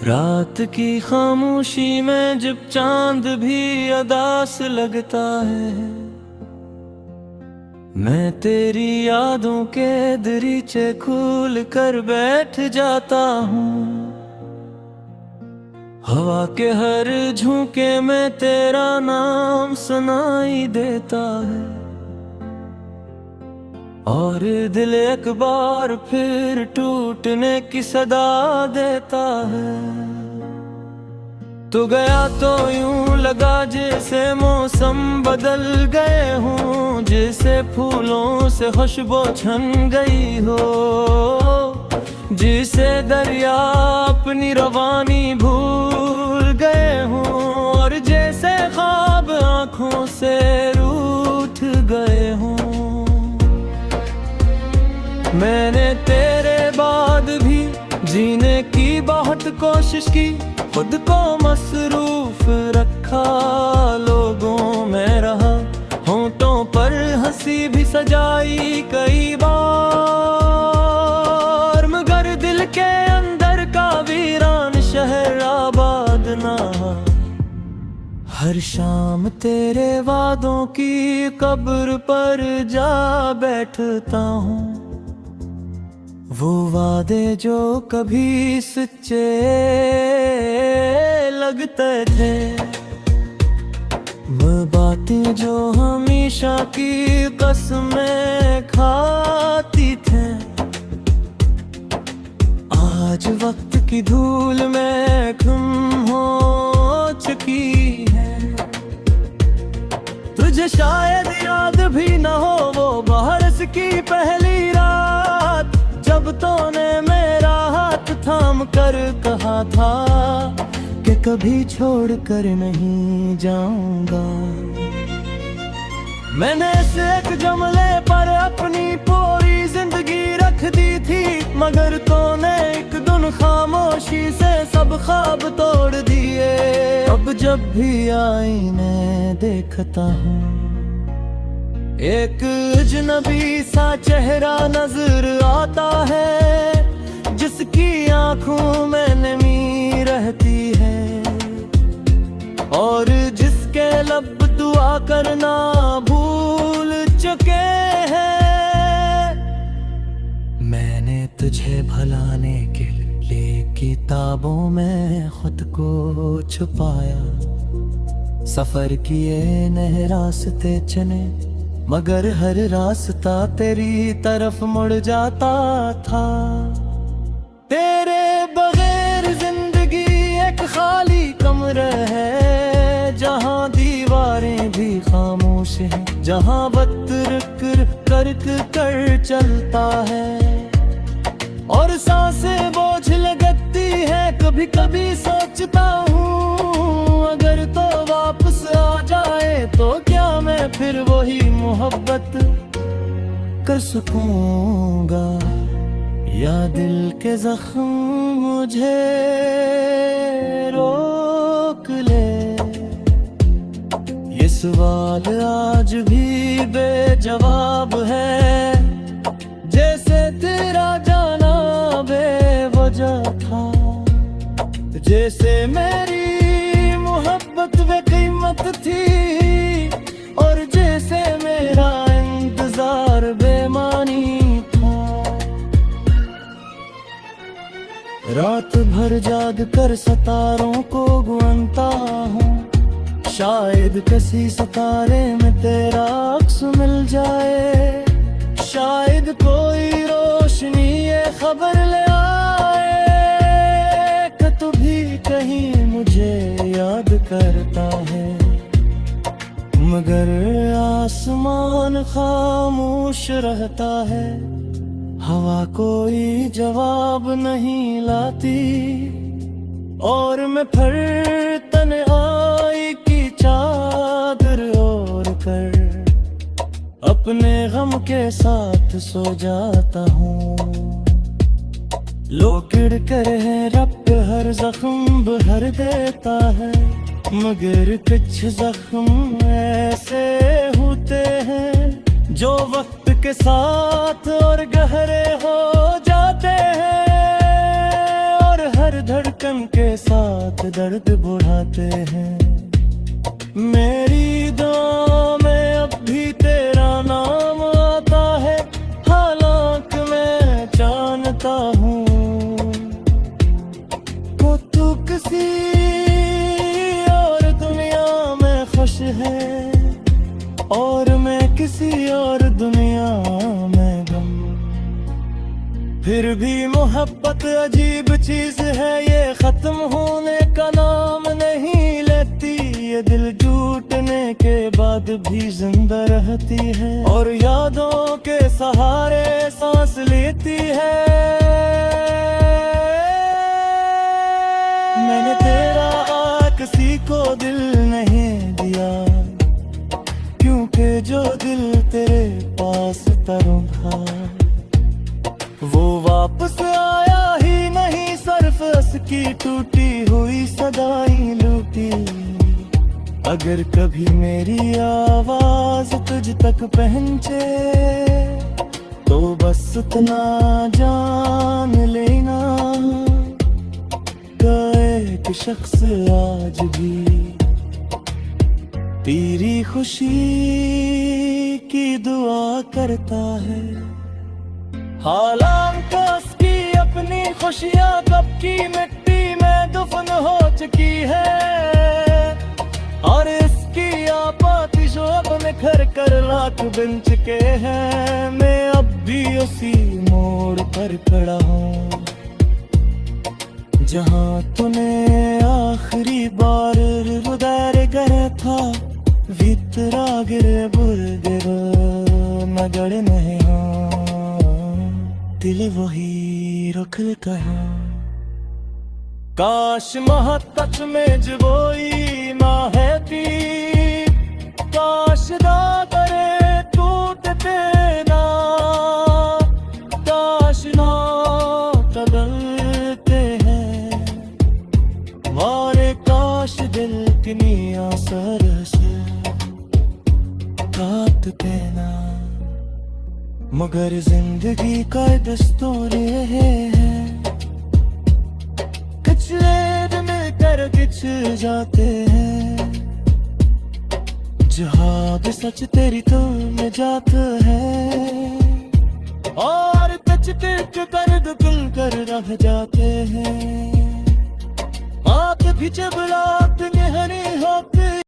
रात की खामोशी में जब चांद भी अदास लगता है, मैं तेरी यादों के दरीचे खोल कर बैठ जाता हूँ। हवा के हर झोंके में तेरा नाम सुनाई देता है, और दिल एक बार फिर टूटने की सदा देता है। तू गया तो यूं लगा जैसे मौसम बदल गए हों, जैसे फूलों से खुशबू छन गई हो, जिसे दरिया अपनी रवानी भूल गए हों, और जैसे ख्वाब आँखों से रूठ गए हों। मैंने तेरे बाद भी जीने की बहुत कोशिश की, खुद को मसरूफ रखा, लोगों में रहा, होंठों पर हंसी भी सजाई कई बार, मगर दिल के अंदर का वीरान शहर आबाद ना। हर शाम तेरे वादों की कब्र पर जा बैठता हूँ, वो वादे जो कभी सच्चे लगते थे, वो बातें जो हमेशा की कसमें खाती थे, आज वक्त की धूल में गुम हो चुकी है। तुझे शायद याद भी न हो वो बरस की पहली रात, जब तूने मेरा हाथ थाम कर कहा था कि कभी छोड़ कर नहीं जाऊंगा। मैंने से एक जुमले पर अपनी पूरी जिंदगी रख दी थी, मगर तूने एक दिन खामोशी से सब ख्वाब तोड़ दिए। अब जब भी आईने देखता हूँ, एक अजनबी सा चेहरा नजर आता है, जिसकी आंखों में नमी रहती है, और जिसके लब दुआ करना भूल चुके हैं। मैंने तुझे भुलाने के लिए किताबों में खुद को छुपाया, सफर किए नए रास्ते चुने, मगर हर रास्ता तेरी तरफ मुड़ जाता था। तेरे बगैर जिंदगी एक खाली कमरा है, जहाँ दीवारें भी खामोश हैं, जहाँ वक्त रुक कर चलता है, और सांसें बोझ लगती है। कभी कभी सोचता हूँ, अगर तो वापस आ जाए तो क्या मैं फिर वही मोहब्बत कर सकूंगा, या दिल के जख्म मुझे रोक ले। ये सवाल आज भी बेजवाब है, जैसे तेरा जाना बेवजह था, जैसे मेरी मोहब्बत बेकीमत थी, और जैसे मेरा इंतजार बेमानी था। रात भर जाग कर सितारों को गुनता हूँ, शायद किसी सितारे में तेरा अक्स मिल जाए, शायद कोई रोशनी ये खबर ले आए कि तू भी कहीं मुझे याद करता है। मगर आसमान खामोश रहता है, हवा कोई जवाब नहीं लाती, और मैं फिर तन्हाई की चादर ओढ़ कर अपने गम के साथ सो जाता हूँ। लोग कर है रब हर जख्म भर देता है, मगर कुछ जख्म ऐसे होते हैं जो वक्त के साथ और गहरे हो जाते हैं, और हर धड़कन के साथ दर्द बढ़ाते हैं। मेरी दुआ में अब भी तेरा नाम आता है, हालांकि मैं जानता हूँ वो तू किसी और दुनिया में खुश है और मैं किसी और दुनिया में गम। फिर भी मोहब्बत अजीब चीज है, ये खत्म होने का नाम नहीं लेती। ये दिल टूटने के बाद भी जिंदा रहती है और यादों के सहारे सांस लेती है। मैंने तेरा किसी को दिल नहीं दिया, क्योंकि जो दिल तेरे पास था वो वापस आया ही नहीं। सिर्फ उसकी टूटी हुई सदाई लूटी। अगर कभी मेरी आवाज तुझ तक पहुंचे तो बस उतना जान लेना कि एक शख्स आज भी तेरी खुशी की दुआ करता है। हालांकि उसकी अपनी खुशियां कब की मिट्टी में दफन हो चुकी है और इसकी आपातिशों अब निखर कर लाख बन चुके हैं। मैं अब भी उसी मोड़ पर खड़ा हूँ जहाँ तूने आखिरी बार रुदार गया था। वितरा गिरे बुरगिर मगर नहीं दिल वही रुख कहा। काश महत्त में जबोई माँ है ती, काश दा करे टूटते ना, काश ना बदलते हैं मारे। काश दिल किनी असर से काटते ना, मगर जिंदगी का दस्तूर है कुछ लेद मिलकर कुछ जाते हैं। जहां सच तेरी तो में जात है और टच टिक कर दुकुल कर रह जाते हैं। आंख भी जब रात में हरी होती